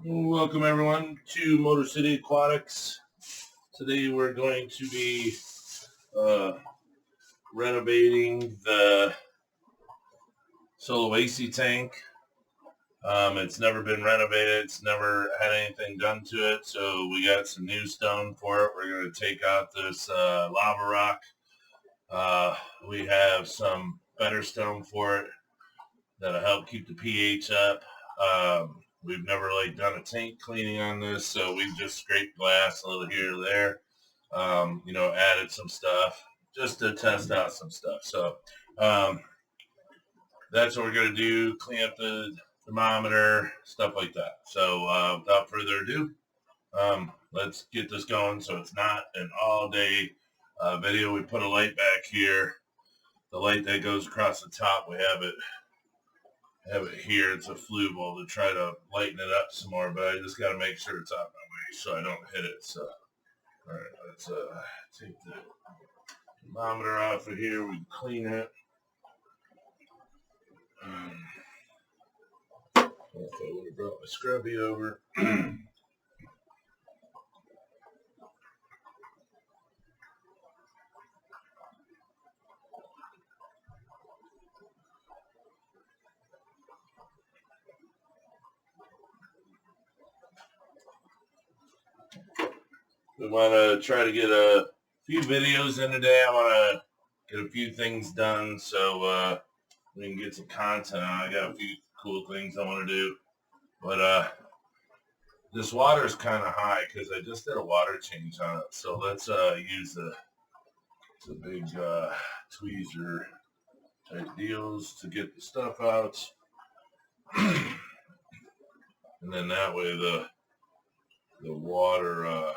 Welcome everyone to Motor City Aquatics. Today we're going to be uh, renovating the Sulawesi tank. It's never been renovated. It's never had anything done to it. So we got some new stone for it. We're going to take out this lava rock. We have some better stone for it that'll help keep the pH up. We've never done a tank cleaning on this, so we've just scraped glass a little here or there. Added some stuff just to test out some stuff. So that's what we're going to do, clean up the thermometer, stuff like that. So without further ado, let's get this going so it's not an all-day video. We put a light back here. The light that goes across the top, we have it here. It's a flue bulb to try to lighten it up some more, but I just got to make sure it's out of my way so I don't hit it. So, all right, let's take the thermometer off of here. We clean it. If I would have brought my scrubby over. We want to try to get a few videos in today. I want to get a few things done so we can get some content on. I got a few cool things I want to do. But this water is kind of high because I just did a water change on it. So let's use the big tweezer type deals to get the stuff out. And then that way the water,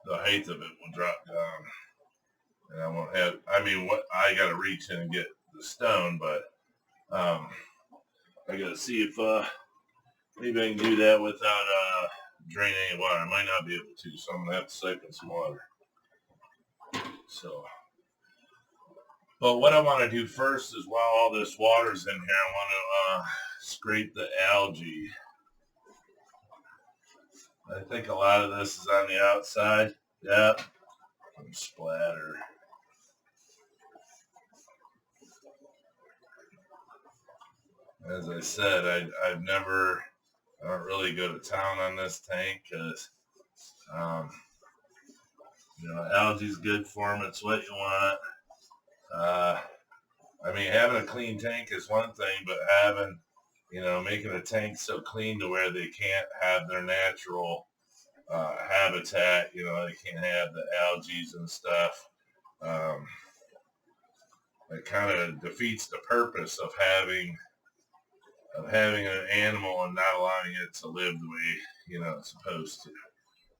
the height of it will drop down. And I won't have, I got to reach in and get the stone, but I got to see if maybe I can do that without draining any water. I might not be able to, so I'm going to have to siphon some water. So, but what I want to do first is while all this water's in here, I want to scrape the algae. I think a lot of this is on the outside. Yep. Some splatter. As I said, I don't really go to town on this tank because, algae's good for them. It's what you want. Having a clean tank is one thing, but making a tank so clean to where they can't have their natural habitat, they can't have the algae and stuff. It kind of defeats the purpose of having an animal and not allowing it to live the way, it's supposed to.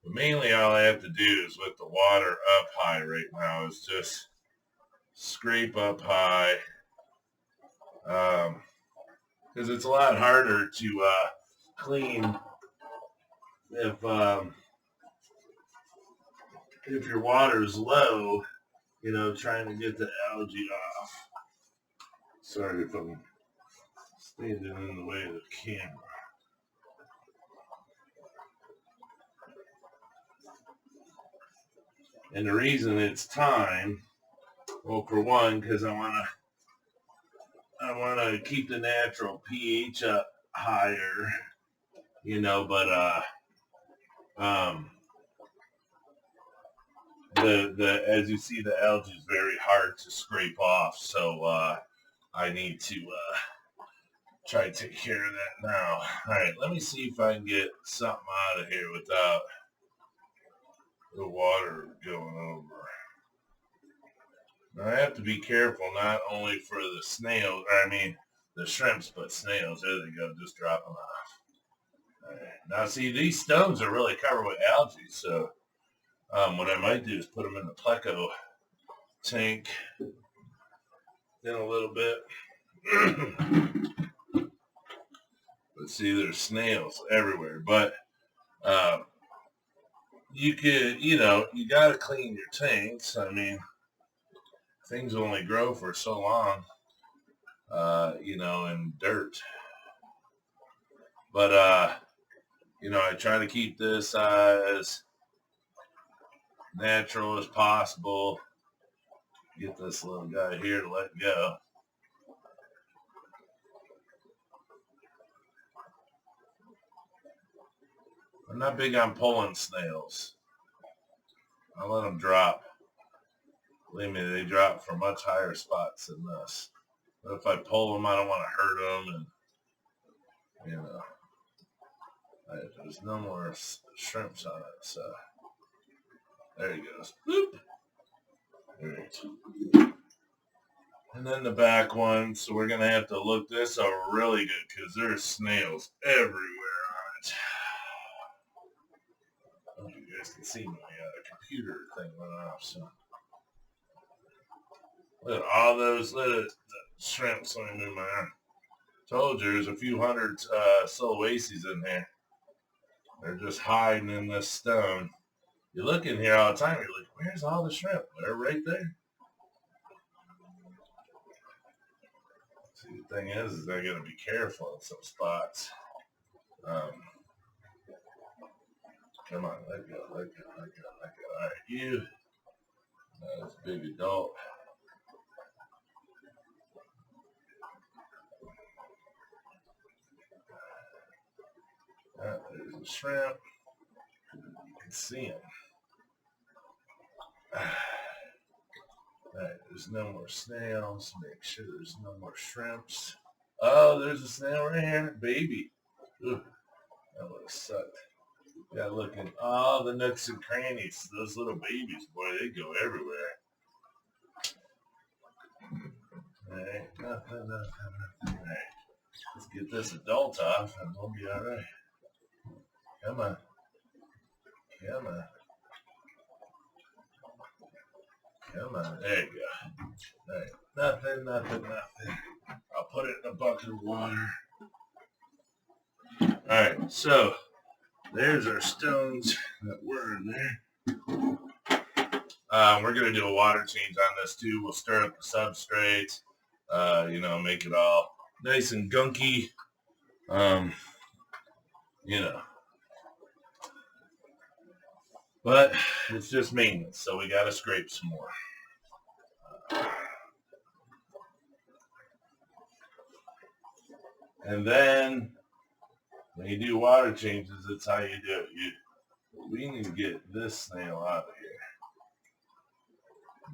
But mainly all I have to do is with the water up high right now is just scrape up high. Because it's a lot harder to clean if your water is low, trying to get the algae off. Sorry if I'm standing in the way of the camera. And the reason it's time, well, for one, because I want to keep the natural pH up higher, but the as you see, the algae is very hard to scrape off, so I need to try to take care of that now. All right, let me see if I can get something out of here without the water going over. Now I have to be careful not only for the snails, the shrimps, but snails. There they go, just drop them off. All right. Now see, these stones are really covered with algae, so what I might do is put them in the pleco tank in a little bit. But see, there's snails everywhere. But you could, you got to clean your tanks. Things only grow for so long, in dirt. But, I try to keep this as natural as possible. Get this little guy here to let go. I'm not big on pulling snails. I let them drop. Believe me, they drop from much higher spots than this. But if I pull them, I don't want to hurt them. And, there's no more shrimps on it. So, there he goes. Boop. Right. And then the back one. So we're going to have to look this over really good because there's snails everywhere on it. I hope you guys can see my computer thing went off. So. Look at all those little shrimp swimming in there. Told you there's a few hundred Sulawesis in here. They're just hiding in this stone. You look in here all the time, you're like, where's all the shrimp? They're right there. See, the thing is I gotta be careful in some spots. Come on, let go. All right, you. That's a big adult. There's a shrimp. You can see him. Alright, there's no more snails. Make sure there's no more shrimps. Oh, there's a snail right here. Baby. Ugh, that would have sucked. Yeah, look in all the nooks and crannies. Those little babies, boy, they go everywhere. Alright, nothing. Alright. Let's get this adult off and we'll be alright. Come on. There you go. Alright. Nothing. I'll put it in a bucket of water. Alright, so there's our stones that were in there. We're going to do a water change on this too. We'll stir up the substrate, make it all nice and gunky. But it's just maintenance, so we got to scrape some more. And then when you do water changes, that's how you do it. We need to get this snail out of here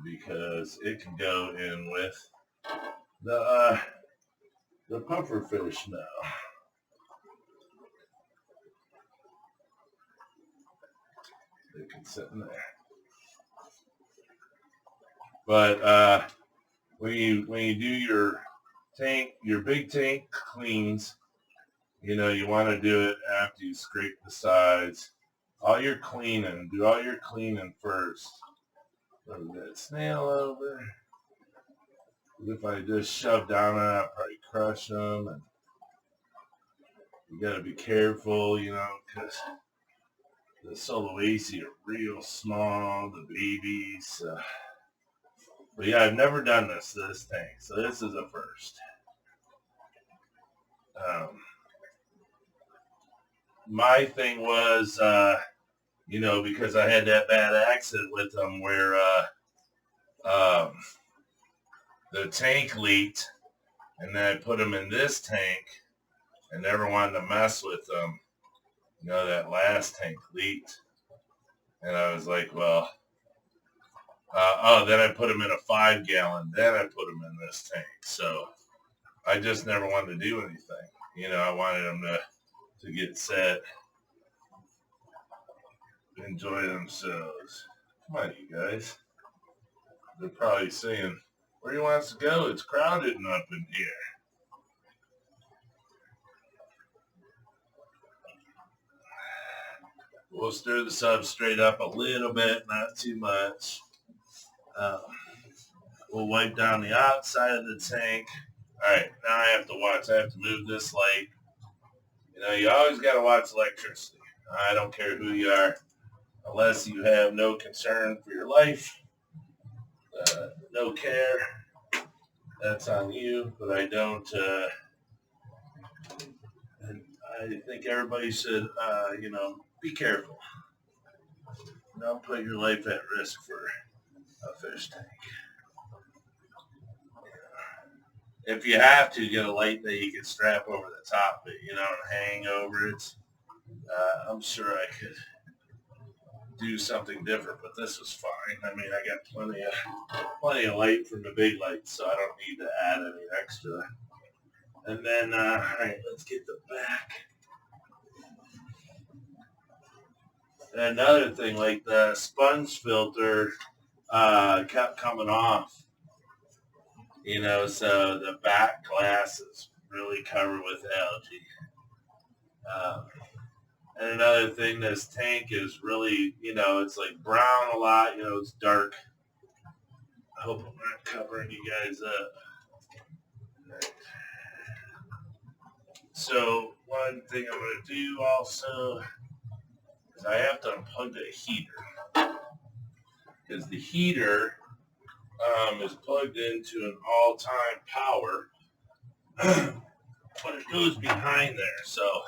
because it can go in with the pufferfish now. They can sit in there. But when you do your big tank cleans, you want to do it after you scrape the sides. Do all your cleaning first. Move that snail over. If I just shove down on it, I'll probably crush them. And you got to be careful, because the Sulawesi are real small, the babies. But yeah, I've never done this tank, so this is a first. My thing was, because I had that bad accident with them where the tank leaked, and then I put them in this tank and never wanted to mess with them. That last tank leaked. And I was like, well, then I put them in a 5-gallon. Then I put them in this tank. So I just never wanted to do anything. I wanted them to get set, enjoy themselves. Come on, you guys. They're probably saying, where do you want us to go? It's crowded enough in here. We'll stir the substrate up a little bit, not too much. We'll wipe down the outside of the tank. All right, now I have to watch. I have to move this light. You always got to watch electricity. I don't care who you are, unless you have no concern for your life, no care. That's on you, but I don't. And I think everybody should, be careful. Don't put your life at risk for a fish tank. If you have to, get a light that you can strap over the top of it, and hang over it. I'm sure I could do something different, but this was fine. I mean, I got plenty of light from the big light, so I don't need to add any extra. And then, all right, let's get the back. And another thing, like the sponge filter kept coming off, so the back glass is really covered with algae. And another thing, this tank is really, it's like brown a lot, it's dark. I hope I'm not covering you guys up. Right. So one thing I'm going to do also is I have to unplug the heater. Because the heater is plugged into an all-time power, but it goes behind there. So,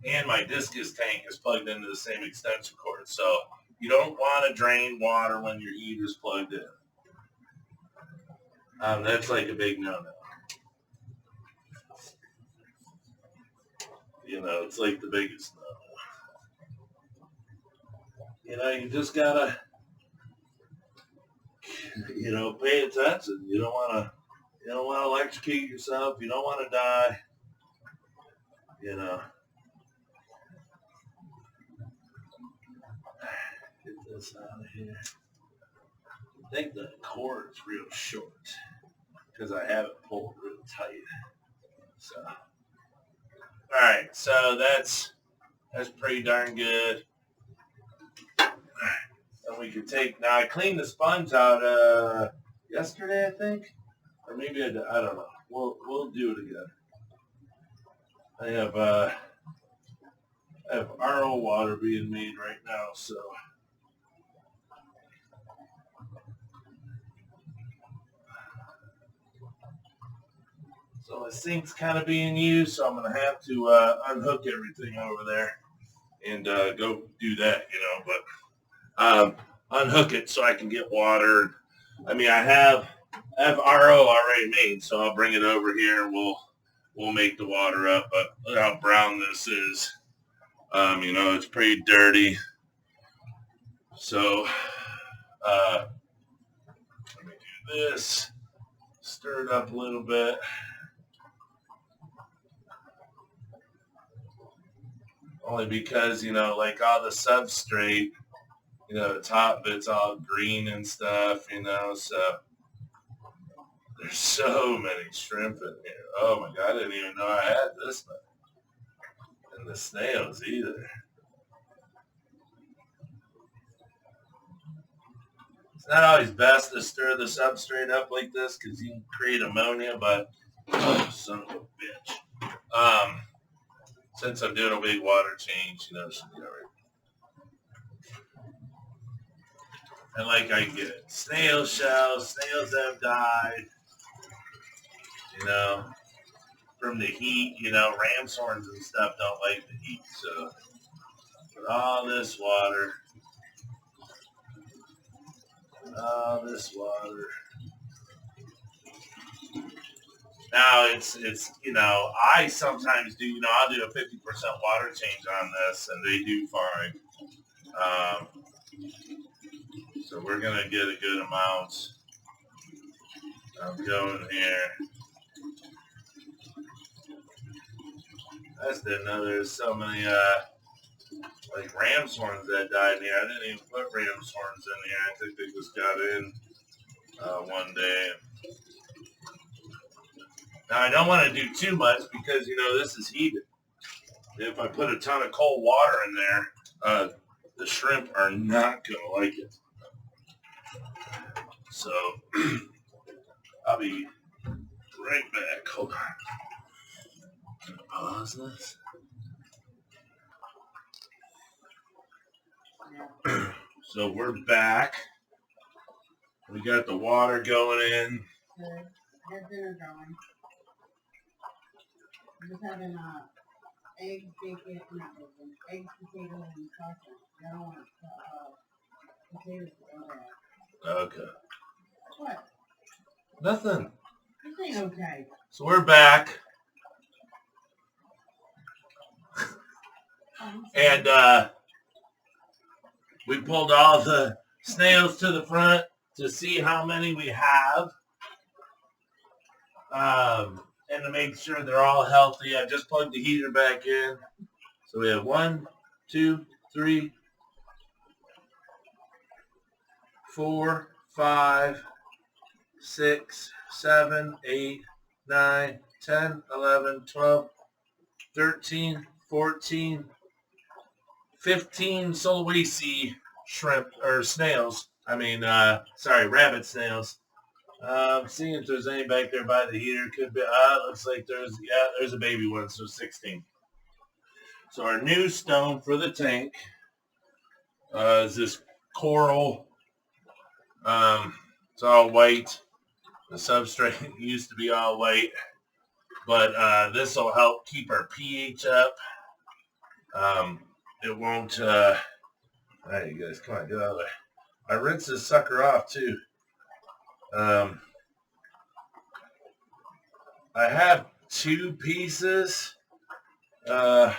and my discus tank is plugged into the same extension cord. So you don't want to drain water when your heater's plugged in. That's like a big no-no. It's like the biggest no-no. You just gotta, pay attention. You don't want to electrocute yourself. You don't want to die. Get this out of here. I think the cord is real short because I have it pulled real tight. So, all right. So that's pretty darn good. And we can take, now I cleaned the sponge out yesterday, I think, or maybe I don't know. We'll do it again. I have RO water being made right now, so my sink's kind of being used, so I'm gonna have to unhook everything over there and go do that, but unhook it so I can get water. I mean, I have RO already made, so I'll bring it over here and we'll make the water up. But look how brown this is. It's pretty dirty. So let me do this. Stir it up a little bit. Only because, like all the substrate, the top bit's all green and stuff, so there's so many shrimp in here. Oh my God, I didn't even know I had this much. And the snails either. It's not always best to stir the substrate up like this because you can create ammonia, but oh, son of a bitch. Since I'm doing a big water change, should be all right. And like I get it. Snail shells, snails have died, from the heat, ram's horns and stuff don't like the heat. So with all this water, now it's I sometimes do, I'll do a 50% water change on this and they do fine. So we're going to get a good amount of going here. I just didn't know there's so many like ram's horns that died in here. I didn't even put ram's horns in here. I think they just got in one day. Now I don't want to do too much because this is heated. If I put a ton of cold water in there, the shrimp are not going to like it. So I'll be right back. Hold on. Can I pause this? So we're back. We got the water going in. Good. Good dinner going. I'm just having Eggs, bacon, not bacon. Eggs, potato, and sausage. I don't want potatoes or that. Okay. What? Nothing. This ain't okay. So we're back. And we pulled all the snails to the front to see how many we have. And to make sure they're all healthy. I just plugged the heater back in. So we have 1, 2, 3, 4, 5, 6, 7, 8, 9, 10, 11, 12, 13, 14, 15 Sulawesi shrimp or snails. Rabbit snails. Seeing if there's any back there by the heater. Could be. Looks like there's a baby one, so 16. So our new stone for the tank is this coral. It's all white. The substrate used to be all white, but this will help keep our pH up. It won't. All right, you guys, come on, get out of there. I rinse this sucker off too. I have 2 pieces. I'm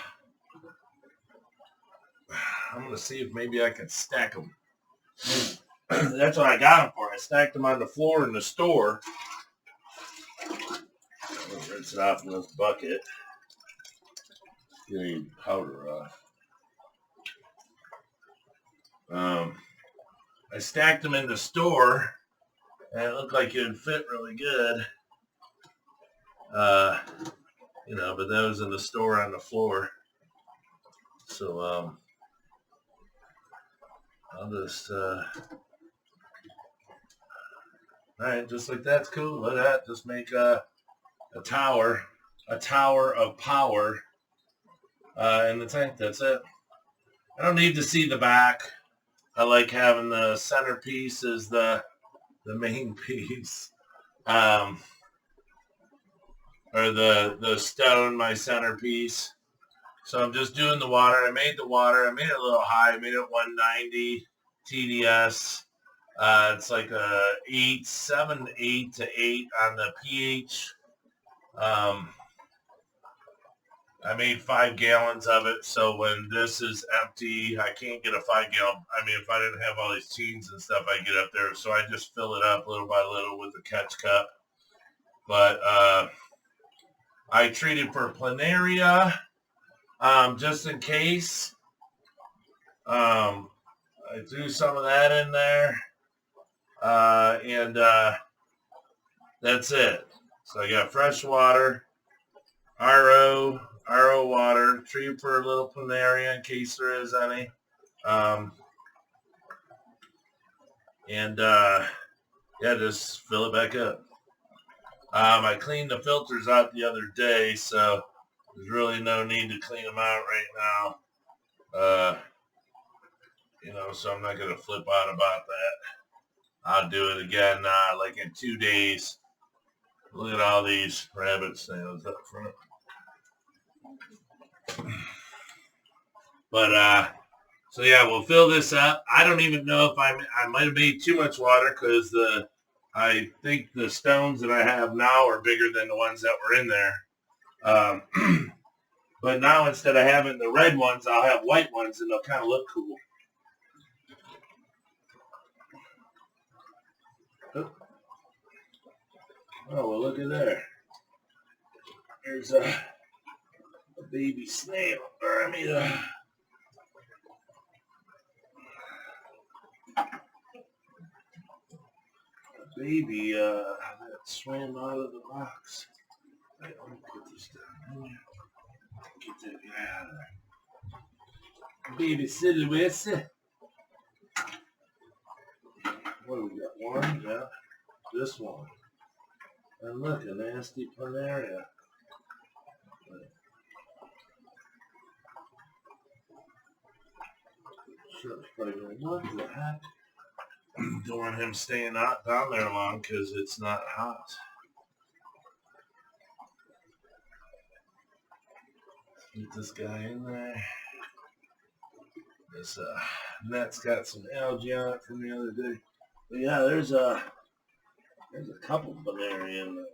going to see if maybe I can stack them. That's what I got them for. I stacked them on the floor in the store. I'll rinse it off in this bucket. Get any powder off. I stacked them in the store, and it looked like it would fit really good. But that was in the store on the floor. So, I'll just, alright, just like that's cool. Look at that. Just make a tower of power in the tank. That's it. I don't need to see the back. I like having the centerpiece as the main piece. Or the stone, my centerpiece. So I'm just doing the water. I made the water. I made it a little high. I made it 190 TDS. It's like a 7, 8 to 8 on the pH. I made 5 gallons of it, so when this is empty, I can't get a 5-gallon. If I didn't have all these teens and stuff, I'd get up there. So I just fill it up little by little with a catch cup. But I treated for planaria, just in case. I threw some of that in there, and that's it. So I got fresh water, RO water, treat for a little planaria in case there is any, just fill it back up. I cleaned the filters out the other day, so there's really no need to clean them out right now. So I'm not going to flip out about that. I'll do it again, like in 2 days. Look at all these rabbit snails up front. But, so yeah, we'll fill this up. I don't even know if I might have made too much water because I think the stones that I have now are bigger than the ones that were in there. But now instead of having the red ones, I'll have white ones and they'll kind of look cool. Oh, well, look at there. There's a baby snail. Or a baby that swam out of the box. Right, let me put this down here. Get that guy out of there. Baby Sulawesi. What do we got? One? Yeah. This one. And look, a nasty planaria. Sure, it's probably going, what the heck? Don't want him staying out down there long because it's not hot. Get this guy in there. This net's got some algae on it from the other day. But yeah, there's a couple Benaria in there.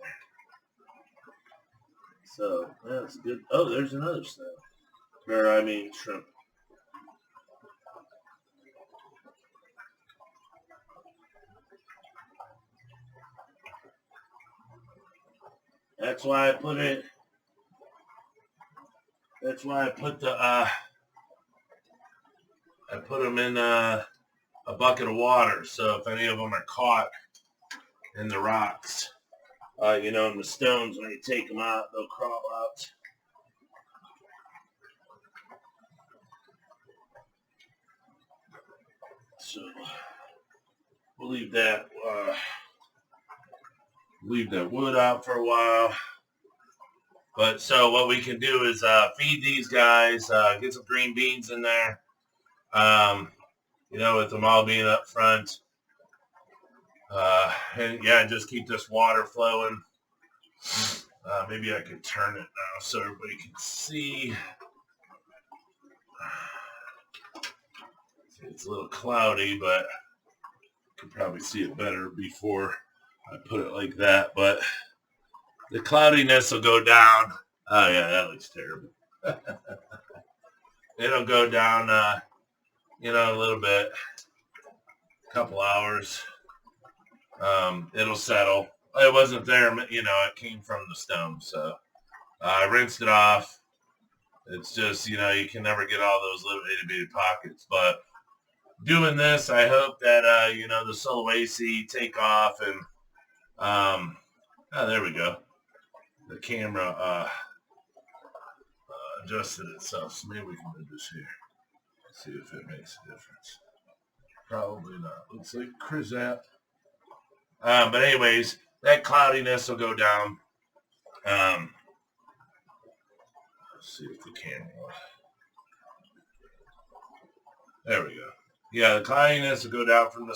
So that's good. Oh, there's another snail. Or I mean shrimp. That's why I put it. That's why I put the I put them in a bucket of water. So if any of them are caught in the rocks, in the stones, when you take them out, they'll crawl out. So we'll leave that wood out for a while. But so what we can do is feed these guys, get some green beans in there, with them all being up front. And yeah, just keep this water flowing. Maybe I could turn it now so everybody can see. It's a little cloudy, but you can probably see it better before I put it like that. But the cloudiness will go down. Oh yeah, that looks terrible. It'll go down, a little bit, a couple hours. It'll settle. It wasn't there, it came from the stone. So I rinsed it off. It's just, you can never get all those little itty bitty pockets. But doing this, I hope that, the Sulawesi take off and, there we go. The camera, adjusted itself. So maybe we can do this here. See if it makes a difference. Probably not. Looks like Chryzat. But anyways, that cloudiness will go down. Let's see if the camera. There we go. Yeah, the cloudiness will go down from the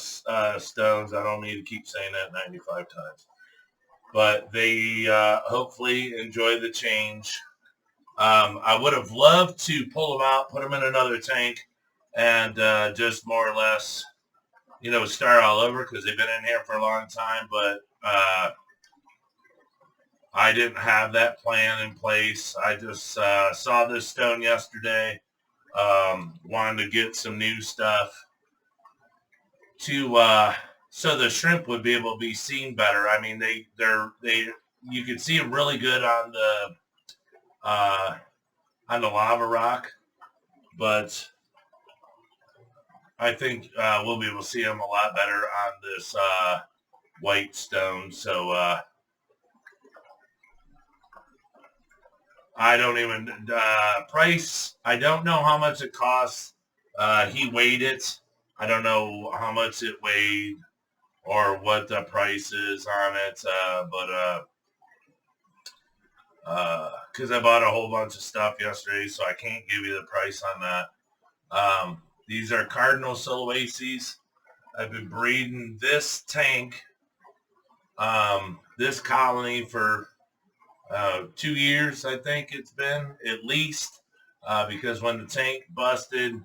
stones. I don't need to keep saying that 95 times. But they hopefully enjoy the change. I would have loved to pull them out, put them in another tank, and just more or less, start all over because they've been in here for a long time. But I didn't have that plan in place. I just saw this stone yesterday. Wanted to get some new stuff to so the shrimp would be able to be seen better. I mean, you can see them really good on the lava rock, but I think we'll be able to see them a lot better on this white stone. So I don't even price. I don't know how much it costs. He weighed it. I don't know how much it weighed or what the price is on it, because I bought a whole bunch of stuff yesterday, so I can't give you the price on that. These are Cardinal Sulawesis. I've been breeding this tank, this colony for 2 years, I think it's been, at least, because when the tank busted,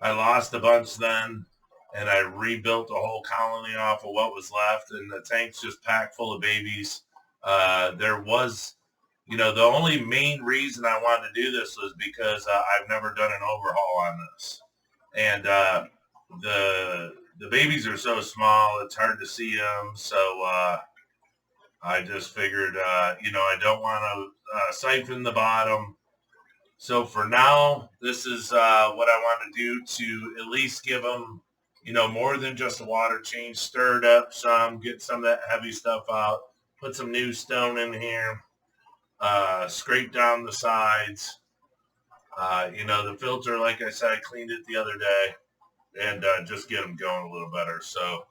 I lost a bunch then, and I rebuilt the whole colony off of what was left, and the tank's just packed full of babies. There was, the only main reason I wanted to do this was because I've never done an overhaul on this. And the babies are so small, it's hard to see them, so I just figured, I don't want to siphon the bottom. So for now, this is what I want to do to at least give them, more than just a water change. Stir it up some, get some of that heavy stuff out, put some new stone in here, scrape down the sides. The filter, like I said, I cleaned it the other day, and just get them going a little better. So,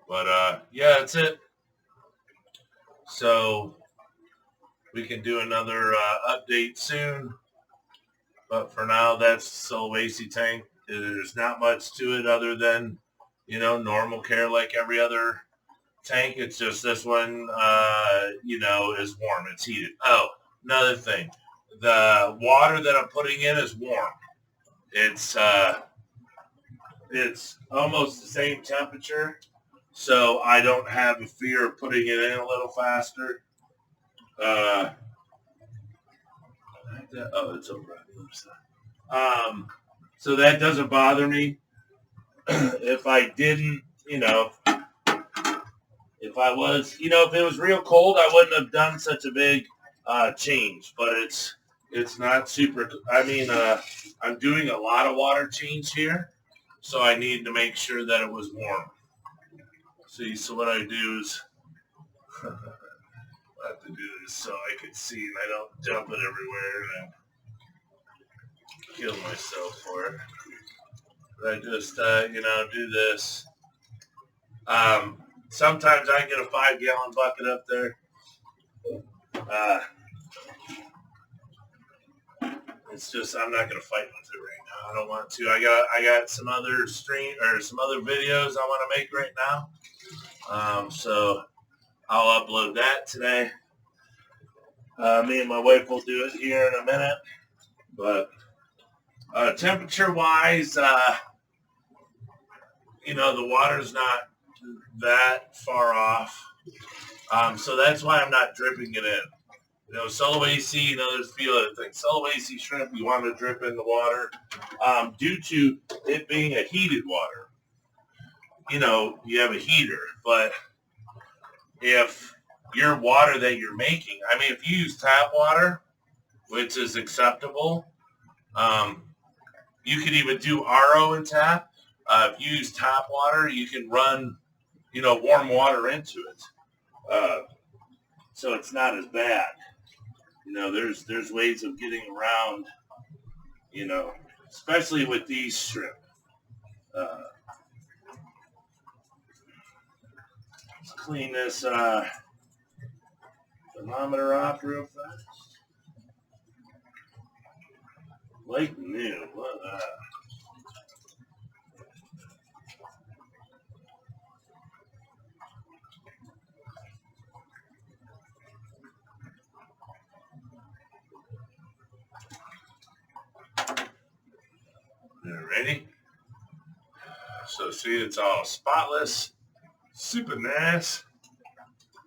but yeah, that's it. So we can do another update soon. But for now, that's Sulawesi tank. There's not much to it other than, normal care like every other tank. It's just this one, you know, is warm. It's heated. Oh, another thing. The water that I'm putting in is warm. It's almost the same temperature, so I don't have a fear of putting it in a little faster. Oh, it's over on the other side. So that doesn't bother me. If I didn't, you know, if I was, you know, if it was real cold, I wouldn't have done such a big change. But it's not super. I mean, I'm doing a lot of water change here, so I need to make sure that it was warm. See, so what I do is I have to do this so I can see and I don't dump it everywhere and kill myself for it. But I just, you know, do this. Sometimes I get a 5-gallon bucket up there. It's just I'm not gonna fight with it right now. I don't want to. I got some other some other videos I want to make right now. So I'll upload that today. Me and my wife will do it here in a minute. But temperature wise, you know, the water's not that far off. So that's why I'm not dripping it in. You know, Sulawesi, you know, there's a few other things. Sulawesi shrimp, you want to drip in the water due to it being a heated water. You know, you have a heater, but if your water that you're making, I mean, if you use tap water, which is acceptable, you could even do RO in tap. If you use tap water, you can run, you know, warm water into it. So it's not as bad. You know, there's ways of getting around, you know, especially with these shrimp. Let's clean this thermometer off real fast. Like new. What? Ready? So see, it's all spotless, super nice.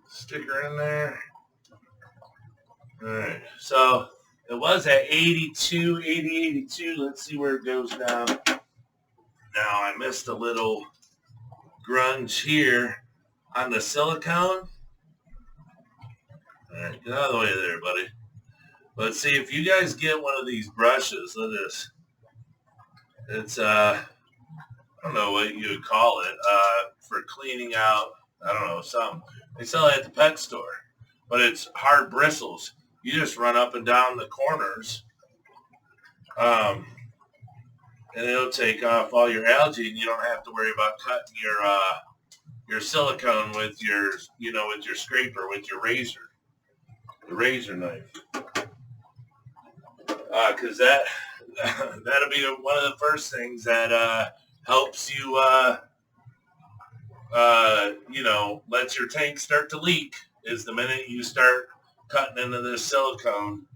Stick her in there. All right. So it was at 82, 80, 82. Let's see where it goes now. Now I missed a little grunge here on the silicone. All right, get out of the way there, buddy. Let's see if you guys get one of these brushes. Look at this. It's I don't know what you would call it, for cleaning out, I don't know, something. They sell it at the pet store, but it's hard bristles. You just run up and down the corners, and it'll take off all your algae, and you don't have to worry about cutting your silicone with your, you know, with your scraper, with your razor, the razor knife, because that'll be one of the first things that helps you, you know, lets your tank start to leak, is the minute you start cutting into this silicone.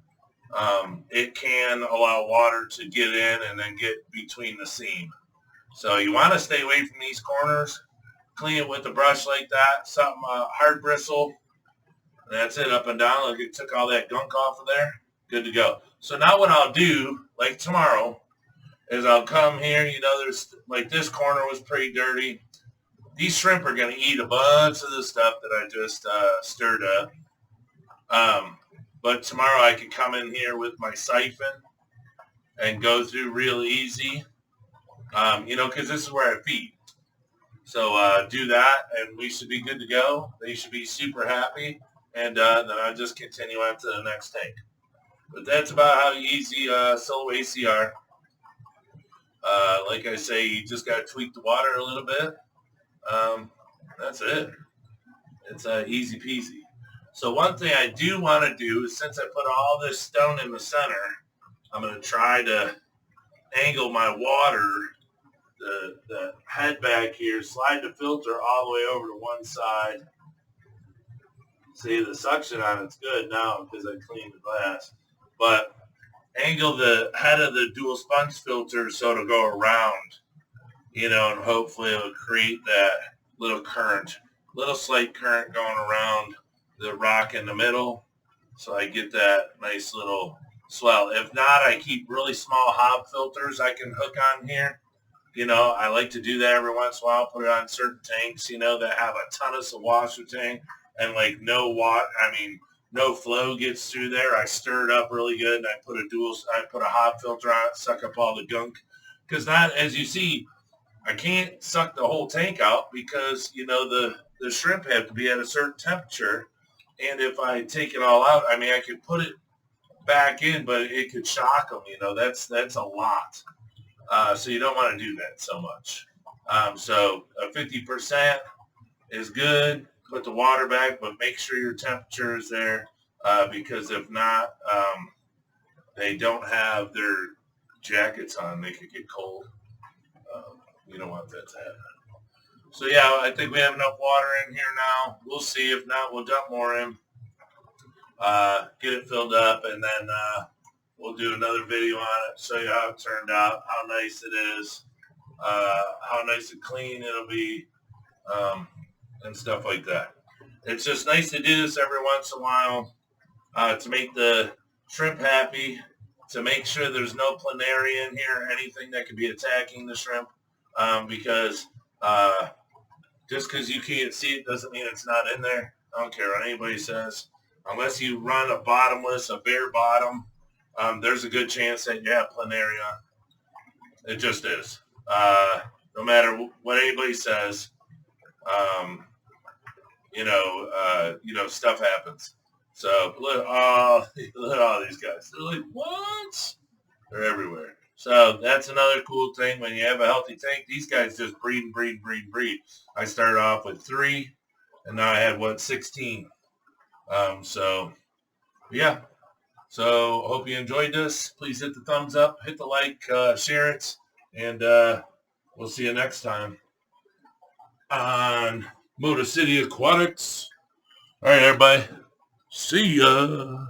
It can allow water to get in and then get between the seam. So you want to stay away from these corners. Clean it with a brush like that, something hard bristle. That's it, up and down. Look, it took all that gunk off of there. Good to go. So now what I'll do, like tomorrow, is I'll come here. You know, there's like this corner was pretty dirty. These shrimp are going to eat a bunch of the stuff that I just stirred up. But tomorrow I can come in here with my siphon and go through real easy, you know, because this is where I feed. So do that, and we should be good to go. They should be super happy, and then I'll just continue on to the next tank. But that's about how easy Sulawesi are. Like I say, you just got to tweak the water a little bit. That's it. It's easy peasy. So one thing I do want to do is, since I put all this stone in the center, I'm going to try to angle my water, the head back here, slide the filter all the way over to one side, See, the suction on it's good now because I cleaned the glass. But angle the head of the dual sponge filter so it'll go around, and hopefully it'll create that little current, little slight current going around the rock in the middle. So I get that nice little swell. If not, I keep really small hob filters I can hook on here. I like to do that every once in a while, put it on certain tanks, that have a ton of washer tank and like no flow gets through there. I stir it up really good and I put a hob filter on it, suck up all the gunk. Because as you see, I can't suck the whole tank out because, the shrimp have to be at a certain temperature. And if I take it all out, I could put it back in, but it could shock them. That's a lot. So you don't want to do that so much. So a 50% is good. Put the water back, but make sure your temperature is there because if not, they don't have their jackets on. They could get cold. You don't want that to happen. So yeah, I think we have enough water in here now. We'll see. If not, we'll dump more in. Get it filled up, and then we'll do another video on it, show you how it turned out, how nice it is, how nice and clean it'll be, and stuff like that. It's just nice to do this every once in a while to make the shrimp happy, to make sure there's no planaria in here or anything that could be attacking the shrimp, because just because you can't see it doesn't mean it's not in there. I don't care what anybody says. Unless you run a bottomless, a bare bottom, there's a good chance that you have planaria. It just is. No matter what anybody says, stuff happens. So look at all these guys. They're like, what? They're everywhere. So that's another cool thing. When you have a healthy tank, these guys just breed and breed and breed and breed. I started off with 3, and now I had, 16. So yeah. So hope you enjoyed this. Please hit the thumbs up, hit the like, share it, and we'll see you next time on Motor City Aquatics. All right, everybody. See ya.